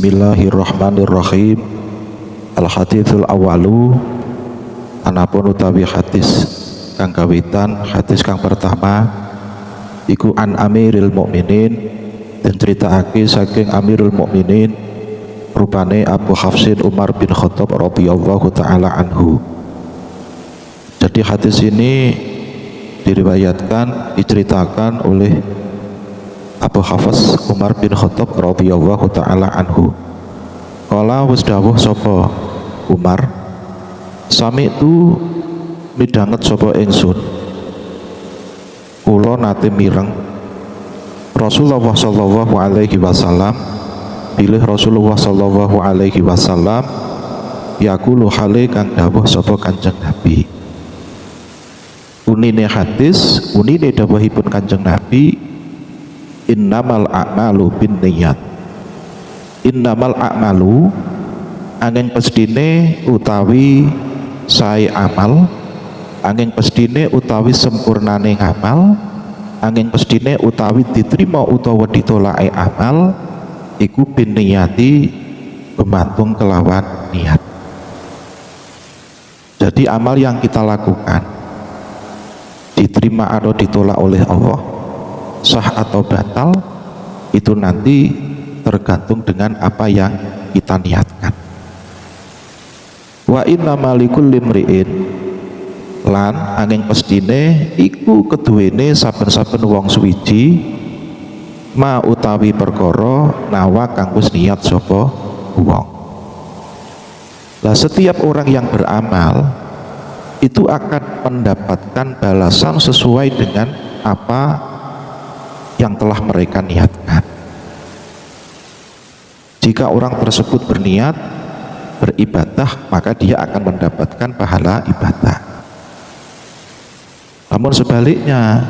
Bismillahirrahmanirrahim. Al-hadithul awalu, anapun utawi hadis kang kawitan, hadis kang pertama iku an Amiril Mukminin, dan critakake saking Amirul Mukminin rupane Abu Hafsin Umar bin Khattab radhiyallahu taala anhu. Jadi hadis ini diriwayatkan, diceritakan oleh Abu Hafs Umar bin Khattab radhiyallahu taala anhu. Kala wis dawuh sapa Umar, sami itu midhanget sapa ingsun, kula nate mireng Rasulullah sallallahu alaihi wasallam, bilih Rasulullah sallallahu alaihi wasallam yaqulu hale kang dawuh sapa Kanjeng Nabi. Unine hadis, unine dawuhipun Kanjeng Nabi, innamal a'malu binniyat. Innamal a'malu angin pestine utawi sae amal, angin pestine utawi sempurnane ngamal, angin pestine utawi diterima utawa ditolake amal iku binniyati, gumantung kelawan niat. Jadi amal yang kita lakukan diterima atau ditolak oleh Allah, sah atau batal, itu nanti tergantung dengan apa yang kita niatkan. Wa inna malikul limri'in, lan angin pestine iku keduwene saben-saben wong suwiji ma utawi perkara nawa kang wis niat sapa wong. Lah setiap orang yang beramal itu akan mendapatkan balasan sesuai dengan apa yang telah mereka niatkan. Jika orang tersebut berniat beribadah, maka dia akan mendapatkan pahala ibadah. Namun sebaliknya,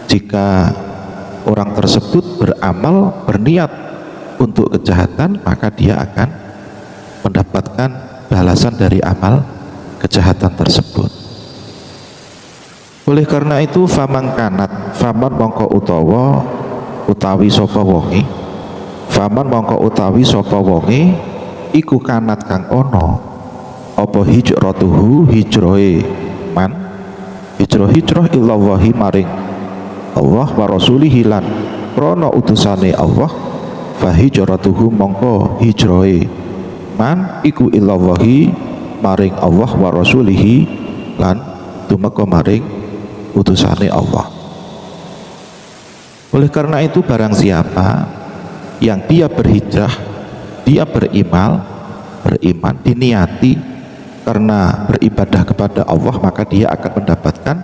jika orang tersebut beramal berniat untuk kejahatan, maka dia akan mendapatkan balasan dari amal kejahatan tersebut. Oleh karena itu faman mongko utawi sapa wonge, faman mongko utawi sapa wonge iku kanat kang ono apa hijratuhu, hijrohe man, hijrah ilallahi maring Allah wa rasulihi lan krana utusane Allah, fa hijratuhu mongko hijrohe man iku ilallahi maring Allah wa rasulihi lan tumeka maring utusane Allah. Oleh karena itu barang siapa yang dia berhijrah, dia beriman diniati karena beribadah kepada Allah, maka dia akan mendapatkan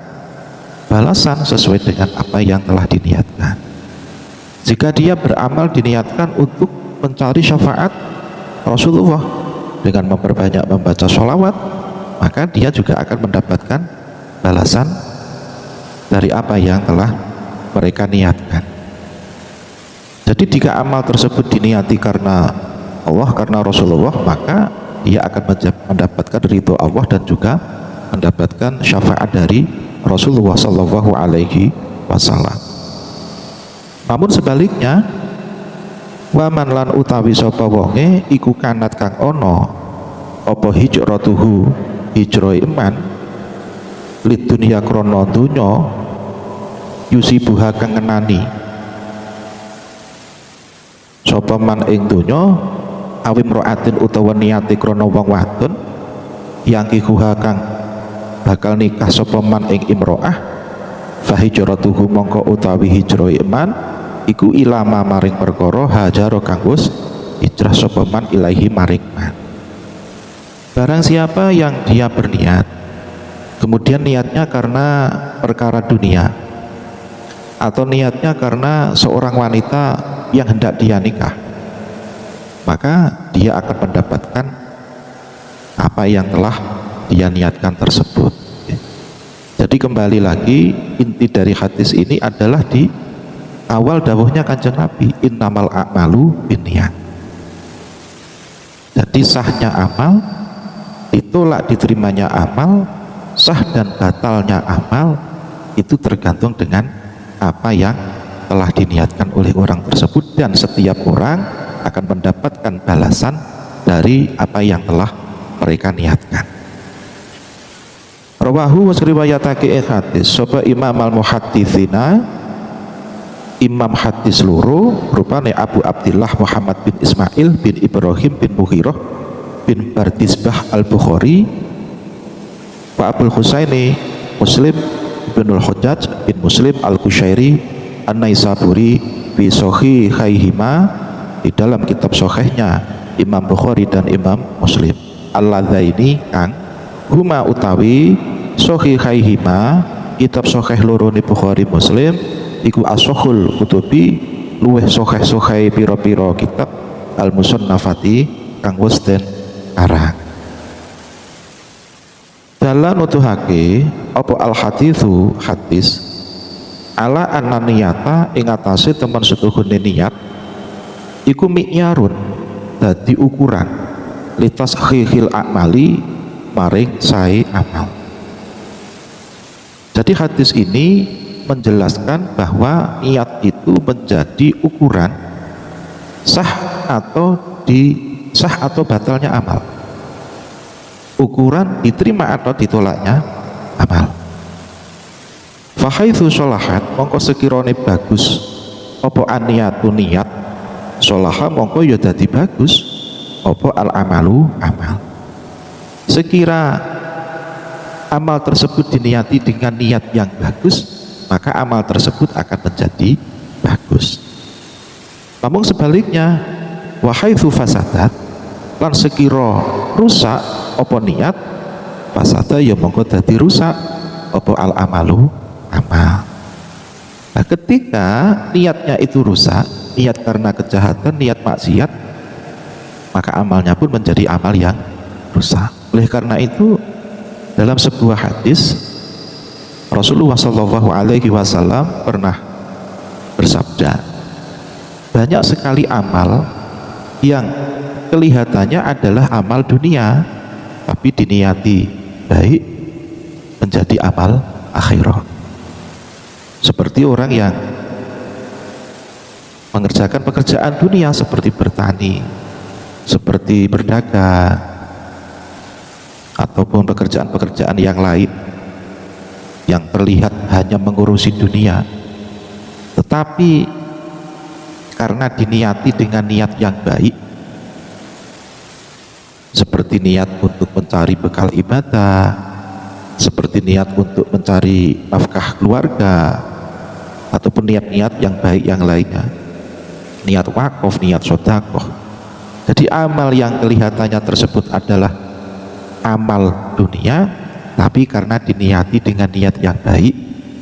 balasan sesuai dengan apa yang telah diniatkan. Jika dia beramal diniatkan untuk mencari syafaat Rasulullah dengan memperbanyak membaca sholawat, maka dia juga akan mendapatkan balasan dari apa yang telah mereka niatkan. Jadi jika amal tersebut diniati karena Allah, karena Rasulullah, maka dia akan mendapatkan ridho Allah dan juga mendapatkan syafaat dari Rasulullah Sallallahu Alaihi Wasallam. Namun sebaliknya, waman lan utawi sapa wonge iku kanat kang ono apa hijratuhu, hijroh iman lid dunya krana dunya yusibuha kang ngenani sapa man ing donya awim ro'atin utawa niate krana wong wadon yang kikuha kang bakal nikah sapa man ing imro'ah, fa hijratuhu mongko utawi hijrah iman iku ilama maring perkara hajaro kang wis hijrah sapa man ilaihi maring man. Barang siapa yang dia berniat kemudian niatnya karena perkara dunia atau niatnya karena seorang wanita yang hendak dia nikah, maka dia akan mendapatkan apa yang telah dia niatkan tersebut. Jadi kembali lagi, inti dari hadis ini adalah di awal dawuhnya Kanjeng Nabi, innamal a'malu binniyat. Jadi sahnya amal, ditolak diterimanya amal, sah dan batalnya amal itu tergantung dengan apa yang telah diniatkan oleh orang tersebut, dan setiap orang akan mendapatkan balasan dari apa yang telah mereka niatkan. Rawahu was riwayatake hadis sapa Imam al-Muhadditsina, Imam hadis loro rupane Abu Abdillah Muhammad bin Ismail bin Ibrahim bin Mughirah bin Bardisbah al-Bukhari wa Abul Husaini Muslim bin al-Hujjaj bin Muslim al-Kushairi an-Naisaburi fi Sahihaihima, di dalam kitab sahihnya Imam Bukhari dan Imam Muslim, alladzaini kang huma utawi Sahihaihima, kitab sahih loro ni Bukhari Muslim iku ashahul kutubi luweh sahih pira-pira kitab al-musannafati kang wis den karang. Dalan nuduhake apa al haditsu hadis ala ananiyata ing atase teman setuhune niat iku mi'yarun dadi ukuran litas khihil amali maring sae amal. Jadi hadis ini menjelaskan bahwa niat itu menjadi ukuran sah atau batalnya amal, ukuran diterima atau ditolaknya amal. Fahaitsu sholahat mongko sekirane bagus apa aniyatu niat, sholaha mongko ya dadi bagus apa al amalu amal. Sekira amal tersebut diniati dengan niat yang bagus, maka amal tersebut akan menjadi bagus. Namun sebaliknya, wahaitsu fasadat lan sekira rusak apa niat, fasada ya mongko dadi rusak apa al amalu amal. Nah, ketika niatnya itu rusak, niat karena kejahatan, niat maksiat, maka amalnya pun menjadi amal yang rusak. Oleh karena itu dalam sebuah hadis Rasulullah Shallallahu Alaihi Wasallam pernah bersabda, banyak sekali amal yang kelihatannya adalah amal dunia, tapi diniati baik menjadi amal akhirat. Seperti orang yang mengerjakan pekerjaan dunia seperti bertani, seperti berdagang, ataupun pekerjaan-pekerjaan yang lain yang terlihat hanya mengurusi dunia, tetapi karena diniati dengan niat yang baik, seperti niat untuk mencari bekal ibadah, seperti niat untuk mencari nafkah keluarga, ataupun niat-niat yang baik yang lainnya, niat wakaf, niat sedekah. Jadi amal yang kelihatannya tersebut adalah amal dunia, tapi karena diniati dengan niat yang baik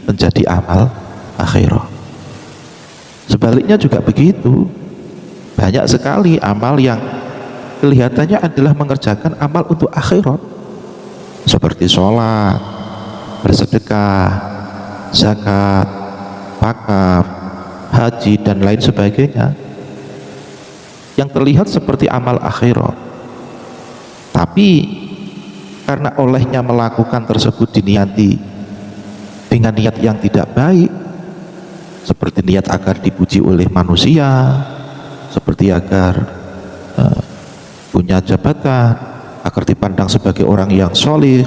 menjadi amal akhirat. Sebaliknya juga begitu, banyak sekali amal yang kelihatannya adalah mengerjakan amal untuk akhirat, seperti sholat, bersedekah, zakat, wakaf, haji dan lain sebagainya, yang terlihat seperti amal akhirat, tapi karena olehnya melakukan tersebut diniati dengan niat yang tidak baik, seperti niat agar dipuji oleh manusia, seperti agar punya jabatan, agar dipandang sebagai orang yang solih,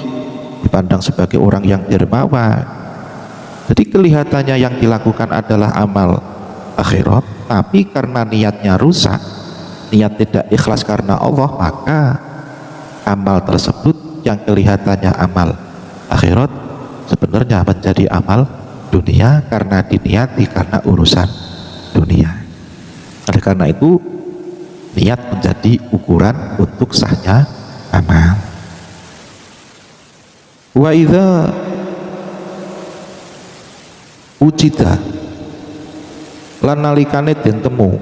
dipandang sebagai orang yang dermawan. Jadi kelihatannya yang dilakukan adalah amal akhirat, tapi karena niatnya rusak, niat tidak ikhlas karena Allah, maka amal tersebut yang kelihatannya amal akhirat sebenarnya menjadi amal dunia karena diniati karena urusan dunia. Oleh karena itu niat menjadi ukuran untuk sahnya amal. Wa idza ujida lan nalikane den temu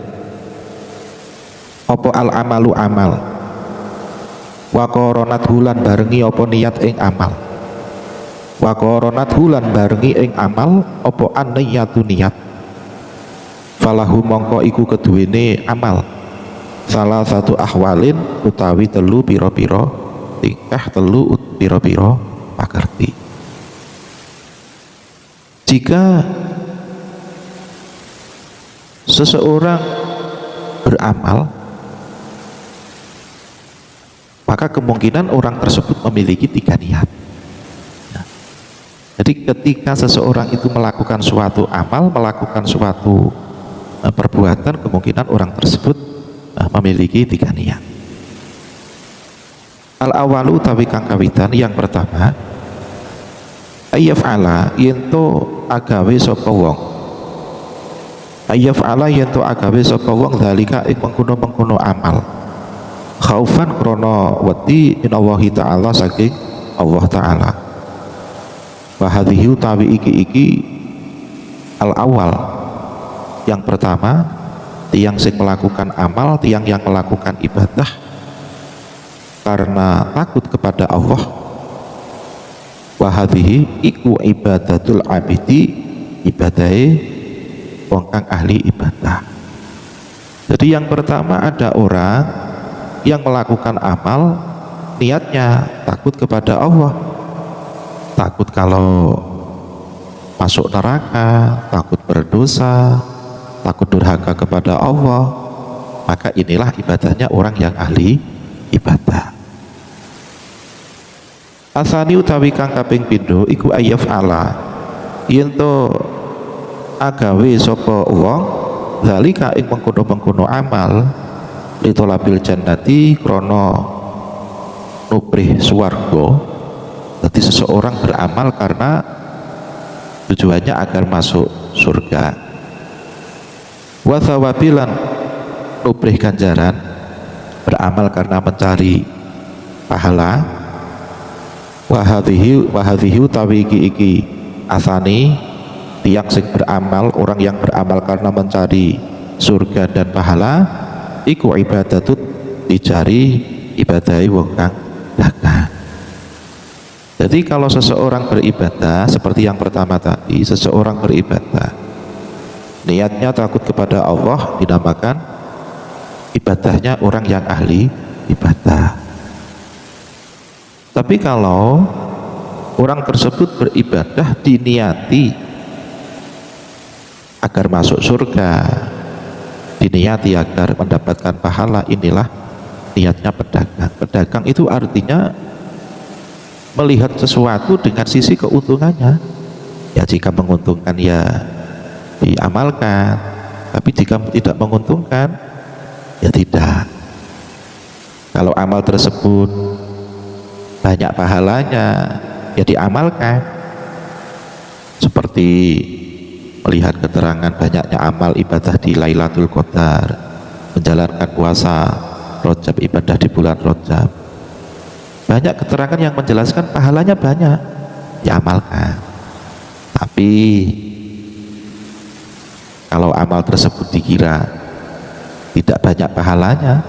apa al amalu amal, wa qaronat hulan barengi apa niat ing amal, wa qaronat hulan barengi ing amal apa an-niyatu niat, falahu mongko iku keduwene amal salah satu ahwalin utawi telu pira-pira tingkah, telu pira-pira pakerti. Jika seseorang beramal maka kemungkinan orang tersebut memiliki 3 niat. Jadi ketika seseorang itu melakukan suatu amal, melakukan suatu perbuatan, kemungkinan orang tersebut memiliki 3 niat. Al-awalu utawi kang kawitan, yang pertama, ayyaf'ala yento agawe sapa wong, ayyaf'ala yento agawe sapa wong dzalika ing mengkono-mengkono amal, khaufan krana wedi minallahi ta'ala saking Allah ta'ala. Wa hadhihi utawi iki al-awal, yang pertama, tiang sing melakukan amal, tiang yang melakukan ibadah karena takut kepada Allah. Wa hadhihi iku ibadatul abidi, ibadahe wong kang ahli ibadah. Jadi yang pertama, ada orang yang melakukan amal niatnya takut kepada Allah, takut kalau masuk neraka, takut berdosa, takut durhaka kepada Allah, maka inilah ibadahnya orang yang ahli ibadah. Asani utawi kang kaping pindho iku ayyaf'ala yento agawe sapa wong zalika ing mengkono-mengkono amal litolabil jannati krana nubrih swarga. Jadi seseorang beramal karena tujuannya agar masuk surga. Wa thawabilan nubrih ganjaran, beramal karena mencari pahala. Wa hadhihi utawi iki asani tiang sing beramal, orang yang beramal karena mencari surga dan pahala, iku ibadatut dicari ibadahi wong kang dagang. Jadi kalau seseorang beribadah seperti yang pertama tadi, seseorang beribadah niatnya takut kepada Allah, dinamakan ibadahnya orang yang ahli ibadah. Tapi kalau orang tersebut beribadah diniati agar masuk surga, diniati agar mendapatkan pahala, inilah niatnya pedagang. Pedagang itu artinya melihat sesuatu dengan sisi keuntungannya. Ya jika menguntungkan ya diamalkan, tapi jika tidak menguntungkan ya tidak. Kalau amal tersebut banyak pahalanya ya diamalkan, seperti melihat keterangan banyaknya amal ibadah di Lailatul Qadar, menjalankan puasa Rajab, ibadah di bulan Rajab, banyak keterangan yang menjelaskan pahalanya banyak, diamalkan. Tapi kalau amal tersebut dikira tidak banyak pahalanya,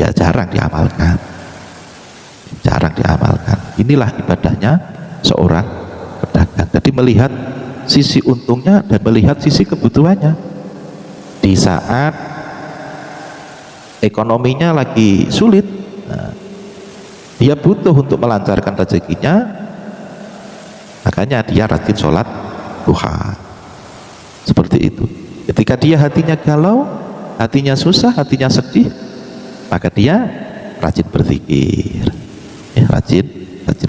ya jarang diamalkan. Inilah ibadahnya seorang pedagang. Jadi melihat sisi untungnya dan melihat sisi kebutuhannya. Di saat ekonominya lagi sulit, dia butuh untuk melancarkan rezekinya, makanya dia rajin sholat duha. Seperti itu. Ketika dia hatinya galau, hatinya susah, hatinya sedih, maka dia rajin berzikir. Rajin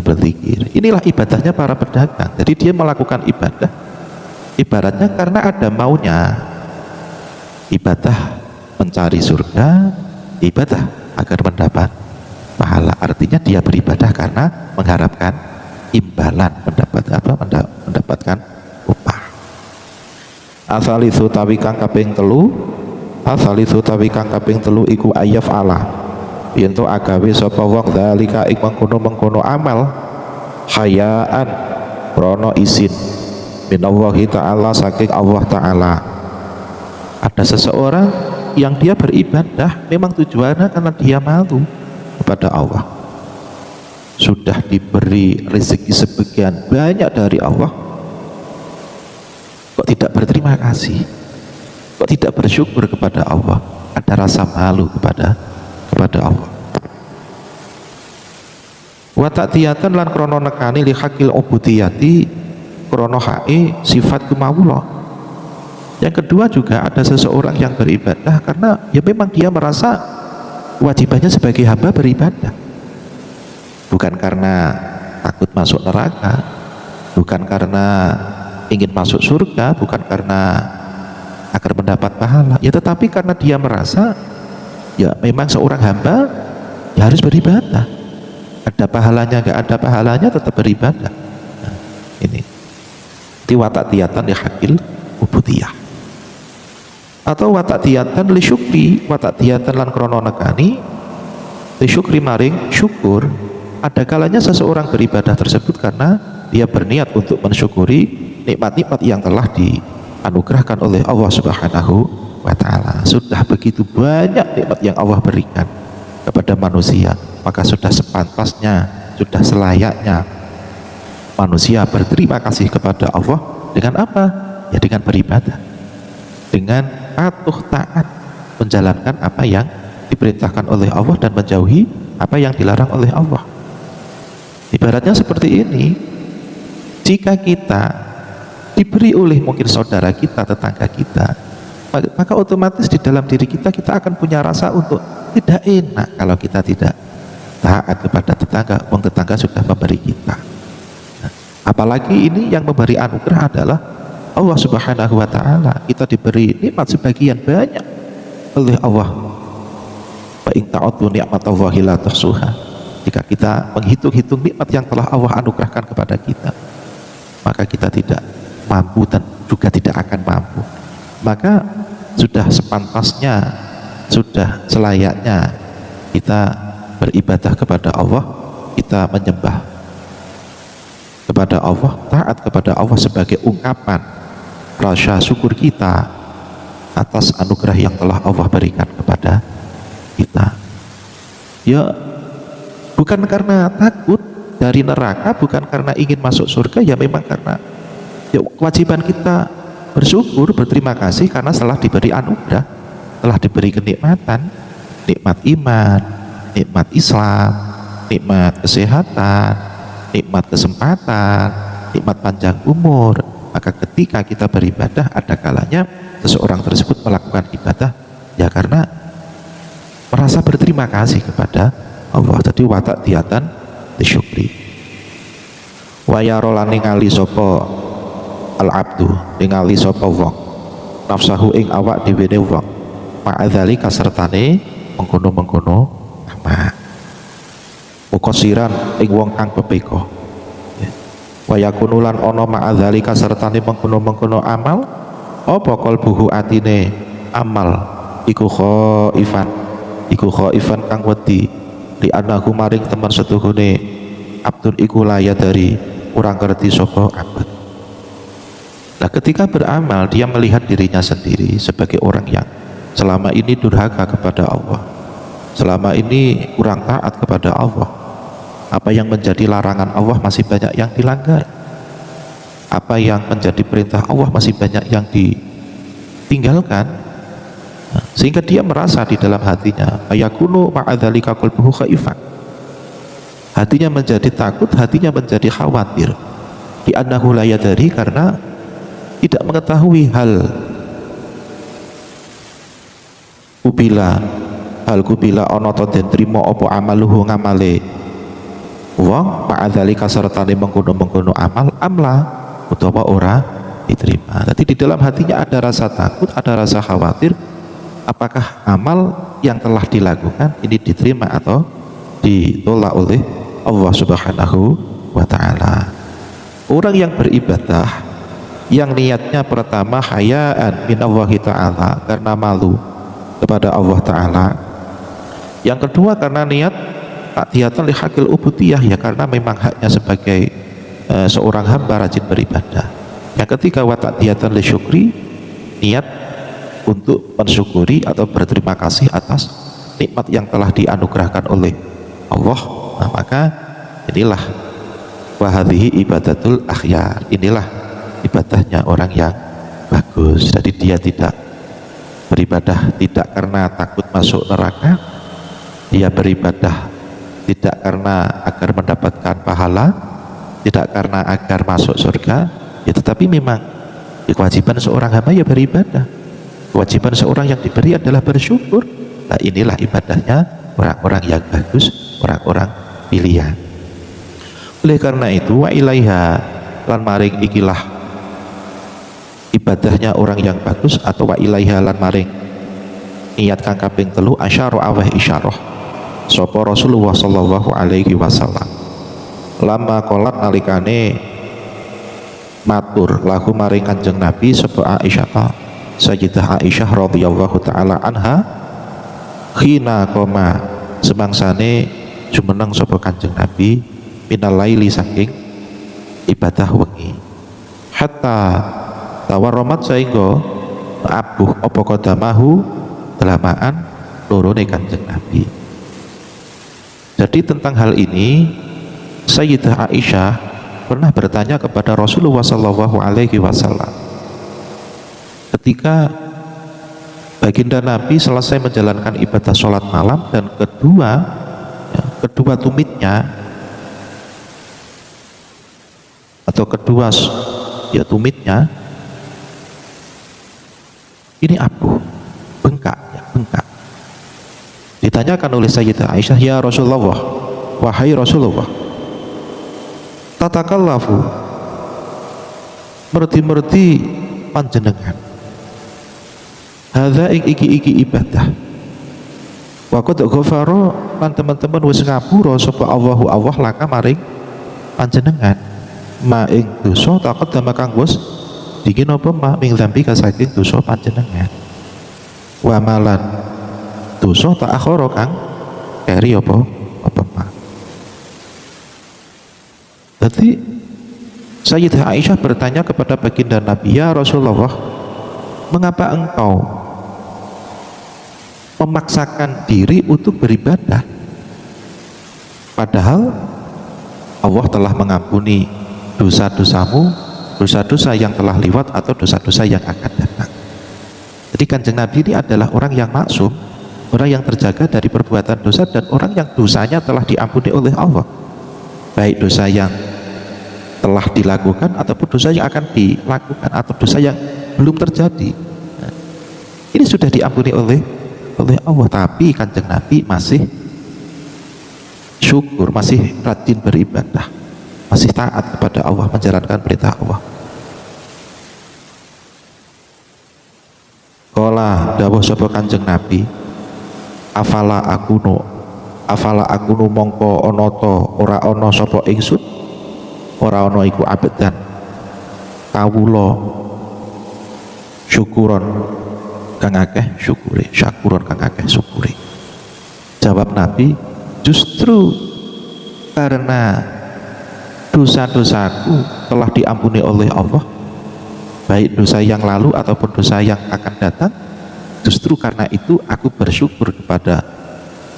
berzikir. Inilah ibadahnya para pedagang. Jadi dia melakukan ibadah ibaratnya karena ada maunya. Ibadah mencari surga, ibadah agar mendapat pahala. Artinya dia beribadah karena mengharapkan imbalan, mendapatkan upah. Asalisu tawi kang kaping telu iku ayaf ala yentu agawe sapa wong dzalika ing mengkono amal hayaan krana izin minallahi ta'ala saking Allah ta'ala. Ada seseorang yang dia beribadah memang tujuannya karena dia malu kepada Allah, sudah diberi rezeki sebagian banyak dari Allah, kok tidak berterima kasih, kok tidak bersyukur kepada Allah, ada rasa malu kepada Allah. Wa ta'tiyatan lan krono nekani li hakil ubudiyati krono hae sifat kemawula. Yang kedua juga ada seseorang yang beribadah karena ya memang dia merasa kewajibannya sebagai hamba beribadah, bukan karena takut masuk neraka, bukan karena ingin masuk surga, bukan karena agar mendapat pahala, ya tetapi karena dia merasa ya memang seorang hamba ya harus beribadah, ada pahalanya nggak ada pahalanya tetap beribadah. Nah, ini watak-tiatan li hakil ubudiyah, atau watak-tiatan li syukri, watak-tiatan lan krono nekani li syukri maring syukur. Ada kalanya seseorang beribadah tersebut karena dia berniat untuk mensyukuri nikmat-nikmat yang telah dianugerahkan oleh Allah Subhanahu wa ta'ala. Sudah begitu banyak nikmat yang Allah berikan kepada manusia, maka sudah sepantasnya, sudah selayaknya manusia berterima kasih kepada Allah dengan apa? Ya dengan beribadah, dengan patuh taat, menjalankan apa yang diperintahkan oleh Allah dan menjauhi apa yang dilarang oleh Allah. Ibaratnya seperti ini, jika kita diberi oleh mungkin saudara kita, tetangga kita, maka otomatis di dalam diri kita akan punya rasa untuk tidak enak kalau kita tidak taat kepada tetangga, tetangga sudah memberi kita. Nah, apalagi ini yang memberi anugerah adalah Allah Subhanahu wa ta'ala. Kita diberi nikmat sebagian banyak oleh Allah. Wa in ta'uddu ni'matallahi la tuhsuha. Jika kita menghitung-hitung nikmat yang telah Allah anugerahkan kepada kita, maka kita tidak mampu dan juga tidak akan mampu. Maka sudah sepantasnya, sudah selayaknya kita beribadah kepada Allah, kita menyembah kepada Allah, taat kepada Allah sebagai ungkapan rasa syukur kita atas anugerah yang telah Allah berikan kepada kita. Ya, bukan karena takut dari neraka, bukan karena ingin masuk surga, ya memang karena ya, kewajiban kita bersyukur, berterima kasih karena telah diberi anugerah, telah diberi kenikmatan, nikmat iman, nikmat Islam, nikmat kesehatan, nikmat kesempatan, nikmat panjang umur. Maka ketika kita beribadah, ada kalanya seseorang tersebut melakukan ibadah ya karena merasa berterima kasih kepada Allah. Jadi watak tiatan disyukri. Wa yarolan ningali sapa al abdu, ningali sapa wong nafsahu ing awak dhewe ne wong ma'adzali kasertane mengkono-mengkono amal mukosiran ing wong kang pepeko. Wa yakunulan ana ma'adzali kasertane mengkono-mengkono amal apa qalbuhu atine amal iku khaifan kang wedi di anaku maring teman setuhune abdun iku laya dari kurang ngerti sapa abad. Nah, ketika beramal dia melihat dirinya sendiri sebagai orang yang selama ini durhaka kepada Allah, selama ini kurang taat kepada Allah. Apa yang menjadi larangan Allah masih banyak yang dilanggar, apa yang menjadi perintah Allah masih banyak yang ditinggalkan. Sehingga dia merasa di dalam hatinya ayakunu ma'adzalika qalbuhu khaifan, hatinya menjadi takut, hatinya menjadi khawatir di annahu la yadari, karena tidak mengetahui hal kubila ana ta den trima apa amaluhu ngamale wong ma'adzalika sertane mengkono-mengkono amal amla utawa ora diterima. Jadi di dalam hatinya ada rasa takut, ada rasa khawatir, apakah amal yang telah dilakukan ini diterima atau ditolak oleh Allah Subhanahu wa ta'ala. Orang yang beribadah yang niatnya pertama hayaan minallahi ta'ala, karena malu kepada Allah ta'ala. Yang kedua karena niat ta'tiyatan li hakil ubudiyah, ya karena memang haknya sebagai seorang hamba rajin beribadah. Yang ketiga wa ta'tiyatan li syukri, niat untuk mensyukuri atau berterima kasih atas nikmat yang telah dianugerahkan oleh Allah. Nah, maka inilah wahadhihi ibadatul akhyar, inilah ibadahnya orang yang bagus. Jadi dia tidak beribadah tidak karena takut masuk neraka, dia beribadah tidak karena agar mendapatkan pahala, tidak karena agar masuk surga, ya tetapi memang kewajiban seorang hamba ya beribadah. Kewajiban seorang yang diberi adalah bersyukur. Nah, inilah ibadahnya orang-orang yang bagus, orang-orang pilihan. Oleh karena itu wa ilaiha lan maring ikilah ibadahnya orang yang bagus, atau wa ilaiha lan maring niat kang kaping telu asyara aweh isyarah sapa Rasulullah sallallahu alaihi wasallam lama qolat nalikane matur lahu maring Kanjeng Nabi sapa Aisyah Sayyidah Aisyah radhiyallahu taala anha khina koma semangsane jumeneng sapa Kanjeng Nabi minal laili saking ibadah wengi hatta tawarromat sehingga abuh apa kodamahu delamaan lorone Kanjeng Nabi. Jadi tentang hal ini Sayyidah Aisyah pernah bertanya kepada Rasulullah sallallahu alaihi wasallam ketika baginda Nabi selesai menjalankan ibadah sholat malam dan kedua tumitnya atau tumitnya ini abu bengkak. Ditanyakan oleh Sayyidah Aisyah, ya Rasulullah, wahai Rasulullah, tatakallafu merti panjenengan hadza iki ibadah wa qad ghafara lan teman-teman wis ngapura sapa Allahu Allah laka maring panjenengan ma ing dosa taqaddama kang wis dingin apa ma ming dzambi saking dosa panjenengan wa malan dosa tak akhara kang keri apa ma. Jadi Sayyidah Aisyah bertanya kepada baginda Nabi, ya Rasulullah, mengapa engkau memaksakan diri untuk beribadah padahal Allah telah mengampuni dosa-dosamu, dosa-dosa yang telah lewat atau dosa-dosa yang akan datang. Jadi Kanjeng Nabi ini adalah orang yang maksum, orang yang terjaga dari perbuatan dosa, dan orang yang dosanya telah diampuni oleh Allah, baik dosa yang telah dilakukan ataupun dosa yang akan dilakukan atau dosa yang belum terjadi. Ini sudah diampuni oleh Allah, tapi Kanjeng Nabi masih syukur, masih rajin beribadah, masih taat kepada Allah, menjalankan perintah Allah. Qala dawuh sapa Kanjeng Nabi, afala akunu mongko ana ta ora ana sapa ingsun, ora ana iku abedan kawula syukuron kang akeh syukure, syakuron kang akeh syukure. Jawab Nabi, justru karena dosa-dosaku telah diampuni oleh Allah, baik dosa yang lalu ataupun dosa yang akan datang, justru karena itu aku bersyukur kepada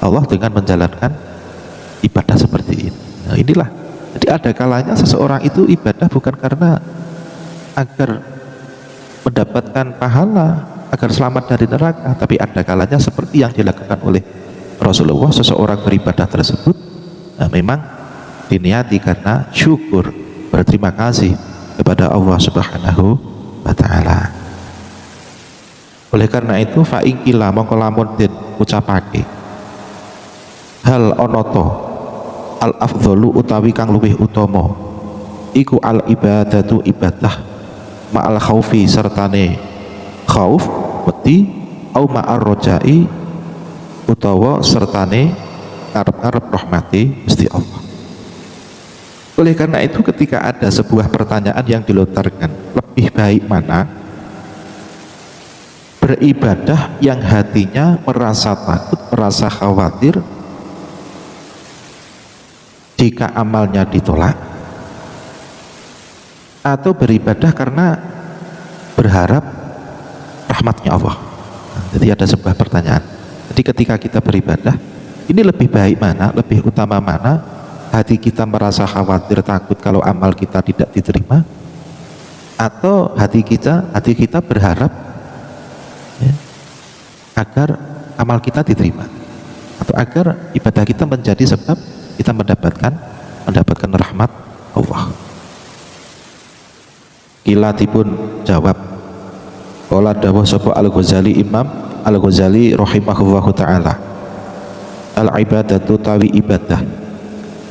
Allah dengan menjalankan ibadah seperti ini. Nah, inilah, jadi ada kalanya seseorang itu ibadah bukan karena agar mendapatkan pahala, agar selamat dari neraka, tapi ada kalanya seperti yang dilakukan oleh Rasulullah, seseorang beribadah tersebut memang diniati karena syukur, berterima kasih kepada Allah Subhanahu wa ta'ala. Oleh karena itu fa'ingkila mongko lamun den ucapake hal onoto al afdhalu utawi kang luwih utama iku al ibadatu ibadah ma'al khaufi sertane khauf wedi au ma'ar rojai utawa sertane ngarep-ngarep rahmati Gusti Allah. Oleh karena itu ketika ada sebuah pertanyaan yang dilontarkan, lebih baik mana beribadah yang hatinya merasa takut, merasa khawatir jika amalnya ditolak, atau beribadah karena berharap rahmatnya Allah. Jadi ada sebuah pertanyaan. Jadi ketika kita beribadah, ini lebih baik mana, lebih utama mana, hati kita merasa khawatir, takut kalau amal kita tidak diterima, atau hati kita berharap agar amal kita diterima, atau agar ibadah kita menjadi sebab kita mendapatkan rahmat Allah. Kilatipun jawab, qala dawuh sapa Al-Ghazali, Imam Al-Ghazali rahimahullahu taala, al ibadatu tawi ibadah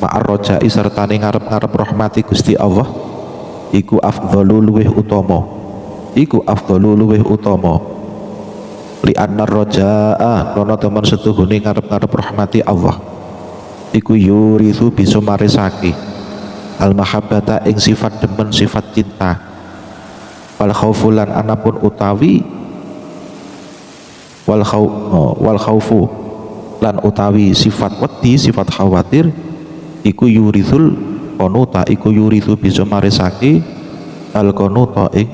ma'ar rojai sertane ngarep-ngarep rahmati Gusti Allah iku afdhalu luweh utama li annar rojaa krono temen setuhune ngarep-ngarep rahmati Allah iku yurithu bisa marisake al mahabbata ing sifat demen sifat cinta wal khaufulan anapun utawi wal khaufu lan utawi sifat wedi sifat khawatir iku yurithul qanuta iku yurithu bisa marisake al qanuta ing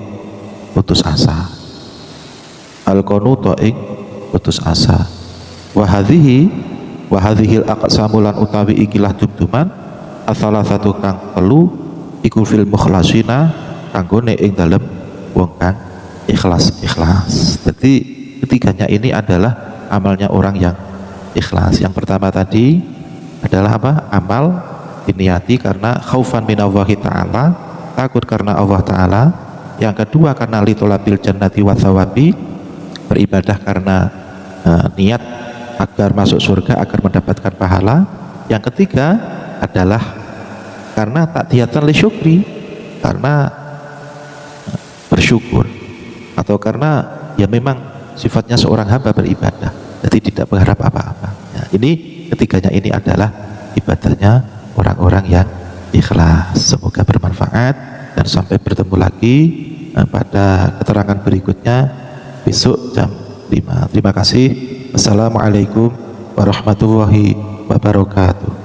putus asa wa hadhil aqsamulan utawi ikilah dubduman asalah satu kang telu iku fil mukhlasina kanggone ing dalem wong kang ikhlas. Jadi ketiganya ini adalah amalnya orang yang ikhlas. Yang pertama tadi adalah apa? Amal diniati karena khaufan minallahi ta'ala, takut karena Allah ta'ala. Yang kedua karena litolabil jannati wa thawabi, beribadah karena niat agar masuk surga, agar mendapatkan pahala. Yang ketiga adalah karena ta'diyatan li syukri, karena bersyukur, atau karena ya memang sifatnya seorang hamba beribadah, jadi tidak berharap apa-apa. Ya, ini ketiganya ini adalah ibadahnya orang-orang yang ikhlas. Semoga bermanfaat dan sampai bertemu lagi pada keterangan berikutnya besok jam 5. Terima kasih. Assalamualaikum warahmatullahi wabarakatuh.